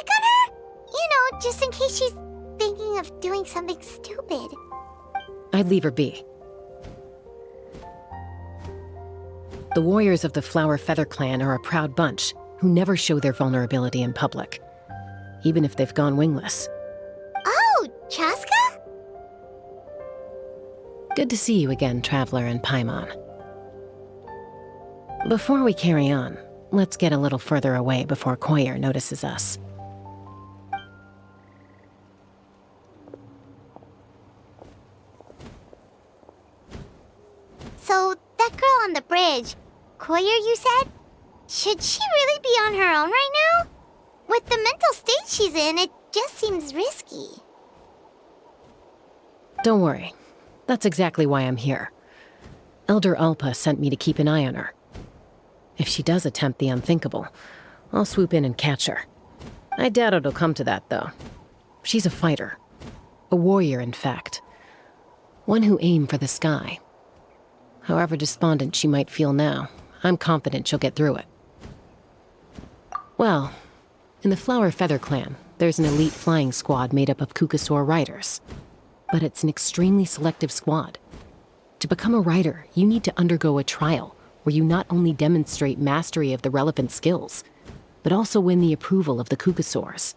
check on her? You know, just in case she's thinking of doing something stupid. I'd leave her be. The warriors of the Flower Feather Clan are a proud bunch who never show their vulnerability in public, even if they've gone wingless. Oh, Chaska? Good to see you again, Traveler and Paimon. Before we carry on, let's get a little further away before Koyer notices us. So, that girl on the bridge, Koyer, you said? Should she really be on her own right now? With the mental state she's in, it just seems risky. Don't worry. That's exactly why I'm here. Elder Alpa sent me to keep an eye on her. If she does attempt the unthinkable, I'll swoop in and catch her. I doubt it'll come to that, though. She's a fighter. A warrior, in fact. One who aimed for the sky. However despondent she might feel now, I'm confident she'll get through it. Well, in the Flower Feather Clan, there's an elite flying squad made up of Kukasaur riders. But it's an extremely selective squad. To become a rider, you need to undergo a trial where you not only demonstrate mastery of the relevant skills, but also win the approval of the Kukasaurs.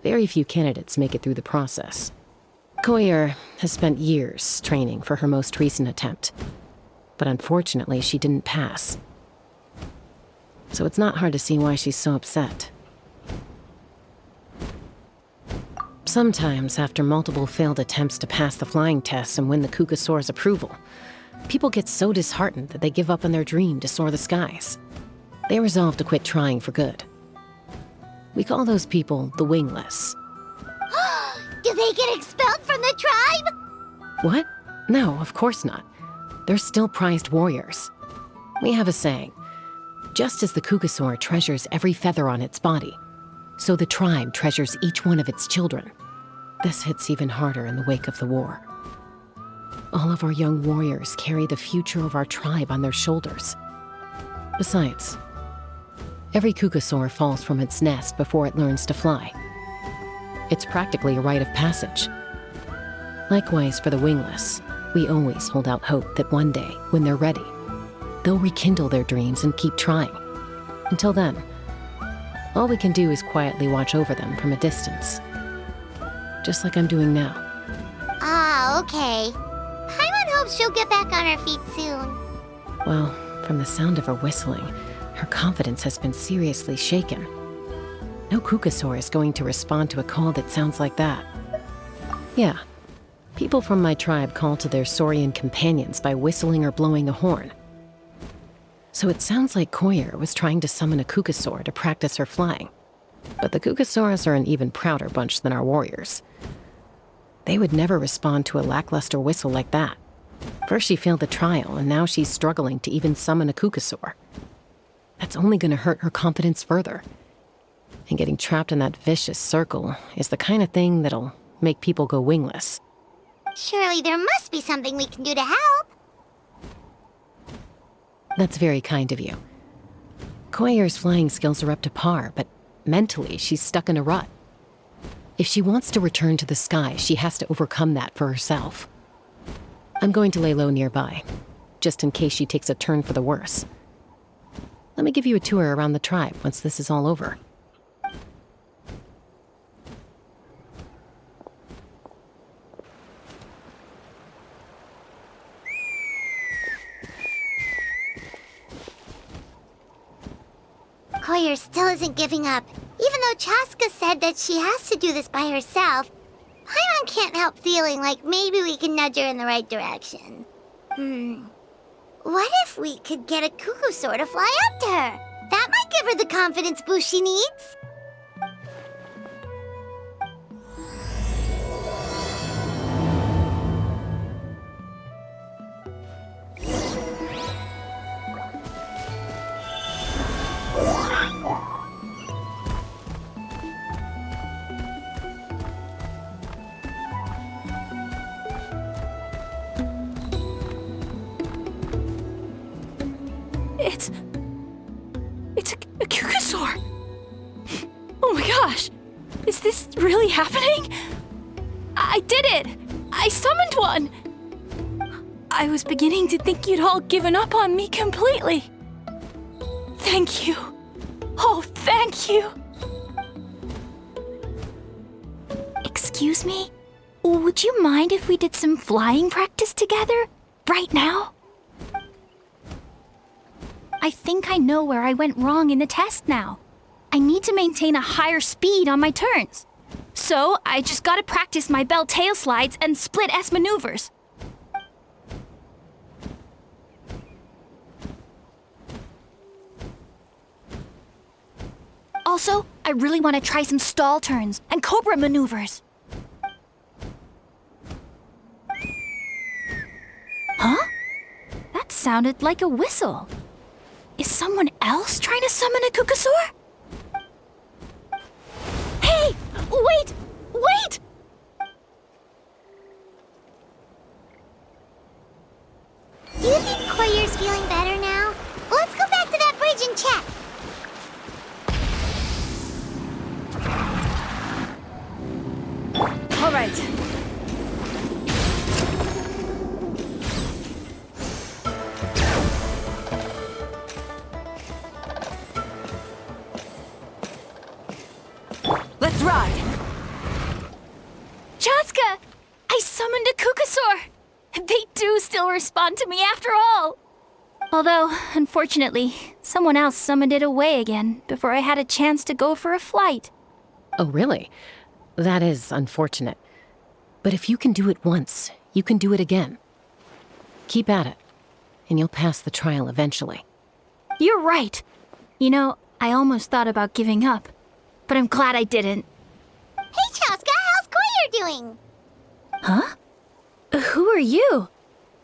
Very few candidates make it through the process. Koyer has spent years training for her most recent attempt, but unfortunately she didn't pass. So it's not hard to see why she's so upset. Sometimes, after multiple failed attempts to pass the flying test and win the Kukasaur's approval, people get so disheartened that they give up on their dream to soar the skies. They resolve to quit trying for good. We call those people the Wingless. Do they get expelled from the tribe? What? No, of course not. They're still prized warriors. We have a saying, just as the Kukasaur treasures every feather on its body, so the tribe treasures each one of its children. This hits even harder in the wake of the war. All of our young warriors carry the future of our tribe on their shoulders. Besides, every Kukasaur falls from its nest before it learns to fly. It's practically a rite of passage. Likewise for the Wingless, we always hold out hope that one day, when they're ready, they'll rekindle their dreams and keep trying. Until then, all we can do is quietly watch over them from a distance. Just like I'm doing now. Ah, okay. Paimon hopes she'll get back on her feet soon. Well, from the sound of her whistling, her confidence has been seriously shaken. No Kukasaur is going to respond to a call that sounds like that. Yeah, people from my tribe call to their Saurian companions by whistling or blowing a horn. So it sounds like Koyer was trying to summon a Kukasaur to practice her flying. But the Kukasaurs are an even prouder bunch than our warriors. They would never respond to a lackluster whistle like that. First she failed the trial, and now she's struggling to even summon a Kukasaur. That's only going to hurt her confidence further. And getting trapped in that vicious circle is the kind of thing that'll make people go wingless. Surely there must be something we can do to help. That's very kind of you. Koyer's flying skills are up to par, but mentally she's stuck in a rut. If she wants to return to the sky, she has to overcome that for herself. I'm going to lay low nearby, just in case she takes a turn for the worse. Let me give you a tour around the tribe once this is all over. Koyer still isn't giving up. Even though Chaska said that she has to do this by herself, Paimon can't help feeling like maybe we can nudge her in the right direction. What if we could get a Kukasaur to fly up to her? That might give her the confidence boost she needs. It's a Kukasaur. Oh my gosh! Is this really happening? I did it! I summoned one! I was beginning to think you'd all given up on me completely. Thank you. Oh, thank you. Excuse me? Would you mind if we did some flying practice together? Right now? I think I know where I went wrong in the test now. I need to maintain a higher speed on my turns. So, I just gotta practice my bell tail slides and split S maneuvers. Also, I really want to try some stall turns and cobra maneuvers. Huh? That sounded like a whistle. Is someone else trying to summon a Kukasaur? Hey! Wait! Wait! Do you think Koyer's feeling better now? Let's go back to that bridge and check. All right. Let's ride. Chaska! I summoned a Kukasaur! They do still respond to me after all! Although, unfortunately, someone else summoned it away again before I had a chance to go for a flight. Oh, really? That is unfortunate. But if you can do it once, you can do it again. Keep at it, and you'll pass the trial eventually. You're right. You know, I almost thought about giving up, but I'm glad I didn't. Hey, Chaska, how's Koyer doing? Huh? Who are you?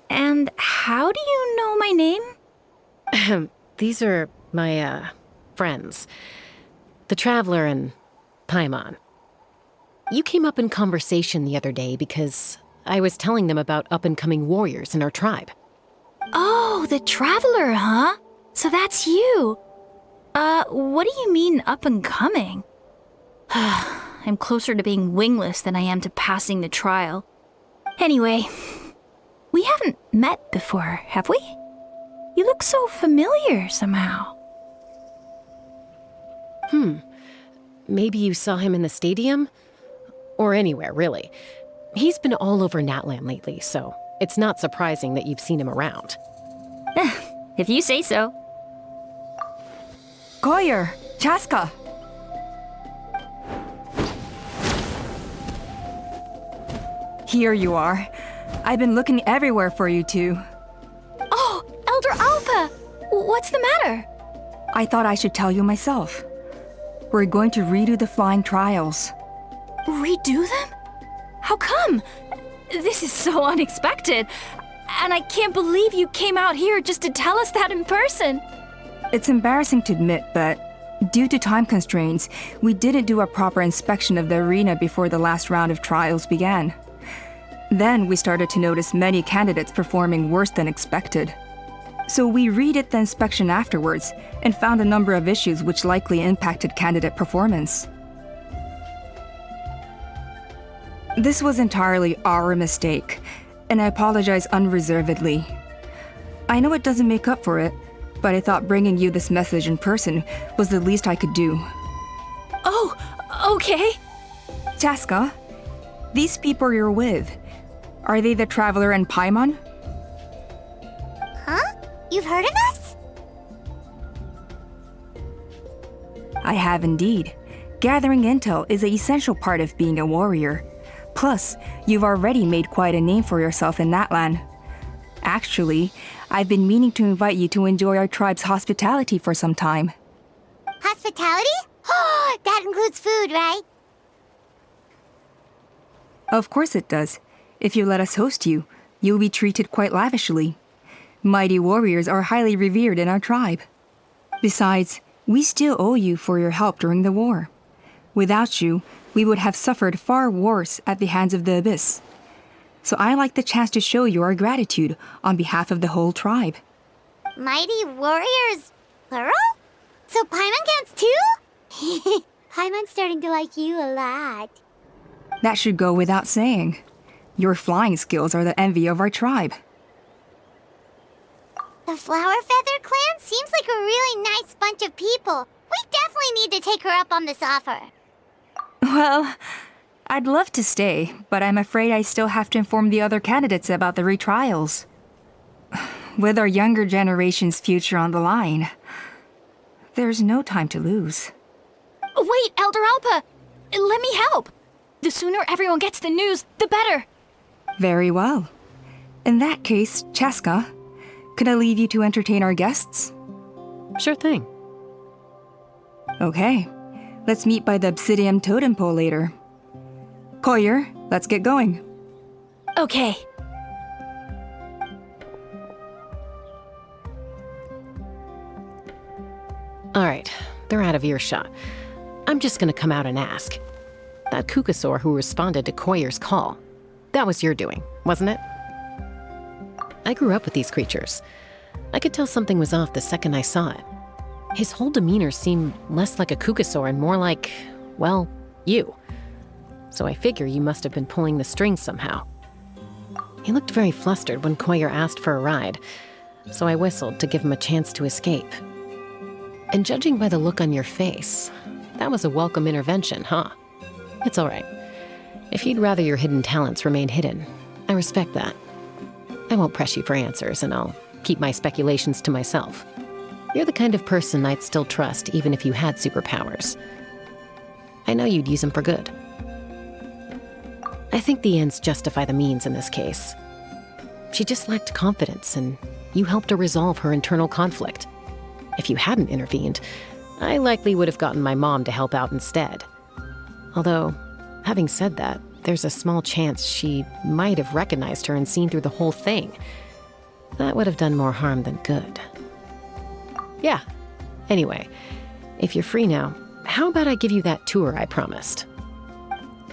And how do you know my name? These are my, friends. The Traveler and Paimon. You came up in conversation the other day because I was telling them about up-and-coming warriors in our tribe. Oh, the Traveler, huh? So that's you. What do you mean up-and-coming? I'm closer to being wingless than I am to passing the trial. Anyway, we haven't met before, have we? You look so familiar somehow. Maybe you saw him in the stadium? Or anywhere, really. He's been all over Natlan lately, so it's not surprising that you've seen him around. If you say so. Koyer, Chaska. Here you are. I've been looking everywhere for you two. Oh, Elder Alpa! What's the matter? I thought I should tell you myself. We're going to redo the flying trials. Redo them? How come? This is so unexpected. And I can't believe you came out here just to tell us that in person. It's embarrassing to admit, but due to time constraints, we didn't do a proper inspection of the arena before the last round of trials began. Then we started to notice many candidates performing worse than expected. So we redid the inspection afterwards and found a number of issues which likely impacted candidate performance. This was entirely our mistake, and I apologize unreservedly. I know it doesn't make up for it, but I thought bringing you this message in person was the least I could do. Oh, okay. Chaska, these people you're with, are they the Traveler and Paimon? Huh? You've heard of us? I have indeed. Gathering intel is an essential part of being a warrior. Plus, you've already made quite a name for yourself in Natlan. Actually, I've been meaning to invite you to enjoy our tribe's hospitality for some time. Hospitality? Oh, that includes food, right? Of course it does. If you let us host you, you'll be treated quite lavishly. Mighty warriors are highly revered in our tribe. Besides, we still owe you for your help during the war. Without you, we would have suffered far worse at the hands of the Abyss. So I like the chance to show you our gratitude on behalf of the whole tribe. Mighty warriors, plural? So Paimon counts too? Paimon's starting to like you a lot. That should go without saying. Your flying skills are the envy of our tribe. The Flower Feather Clan seems like a really nice bunch of people. We definitely need to take her up on this offer. Well, I'd love to stay, but I'm afraid I still have to inform the other candidates about the retrials. With our younger generation's future on the line, there's no time to lose. Wait, Elder Alpa! Let me help! The sooner everyone gets the news, the better! Very well. In that case, Chaska, could I leave you to entertain our guests? Sure thing. Okay, let's meet by the Obsidian Totem Pole later. Collier, let's get going. Okay. All right, they're out of earshot. I'm just gonna come out and ask. That Kukasaur who responded to Koyer's call, that was your doing, wasn't it? I grew up with these creatures. I could tell something was off the second I saw it. His whole demeanor seemed less like a Kukasaur and more like, well, you. So I figure you must have been pulling the strings somehow. He looked very flustered when Koyer asked for a ride, so I whistled to give him a chance to escape. And judging by the look on your face, that was a welcome intervention, huh? It's all right. If you'd rather your hidden talents remain hidden, I respect that. I won't press you for answers, and I'll keep my speculations to myself. You're the kind of person I'd still trust even if you had superpowers. I know you'd use them for good. I think the ends justify the means in this case. She just lacked confidence, and you helped her resolve her internal conflict. If you hadn't intervened, I likely would have gotten my mom to help out instead. Although, having said that, there's a small chance she might have recognized her and seen through the whole thing. That would have done more harm than good. Yeah. Anyway, if you're free now, how about I give you that tour I promised?